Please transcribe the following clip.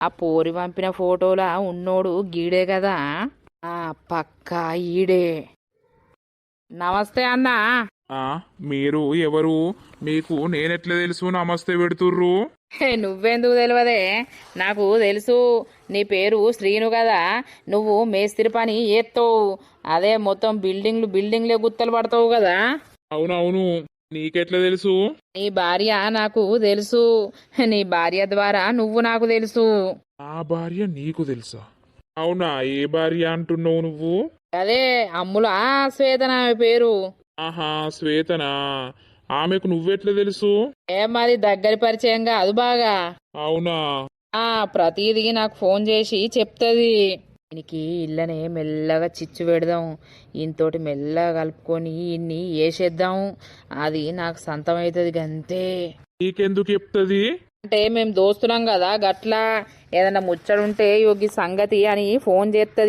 ఆ పోరి పంపిన ఫోటోలా ఉన్నోడు గీడే కదా. ఆ పక్కా ఈడే. నమస్తే అన్నా. ఆ మీరు ఎవరు? మీకు నేనెట్లా తెలుసు నమస్తే పెడుతుర్రు? నువ్వెందుకు తెలియదే? నాకు తెలుసు. నీ పేరు శ్రీను కదా. నువ్వు మేస్త్రి పని చేస్తావు. అదే మొత్తం బిల్డింగ్లే గుత్తలు పడతావు కదా. అవునవును, నీకెట్లా తెలుసు? నీ భార్య నాకు తెలుసు. నీ భార్య ద్వారా నువ్వు నాకు తెలుసు. నా భార్య నీకు తెలుసా? అవునా, ఏ భార్య అంటున్నావు నువ్వు? అదే అమ్ములా శ్వేతన ఆమె పేరు. ఆహా, శ్వేతనా? ఆమెకు నువ్వెట్లా తెలుసు? మాది దగ్గరి పరిచయం కాదు బాగా. అవునా? ప్రతిదీ నాకు ఫోన్ చేసి చెప్తుంది. దీనికి ఇళ్ళనే మెల్లగా చిచ్చు పెడదాం, ఇంతోటి మెల్లగా కలుపుకొని ఇన్ని వేసేద్దాం. అది నాకు సంతమవుతుంది గంతే. నీకెందుకు చెప్తుంది? అంటే మేము దోస్తున్నాం కదా గట్లా. ఏదన్నా ముచ్చడుంటే యోగి సంగతి అని ఫోన్ చేస్తుంది.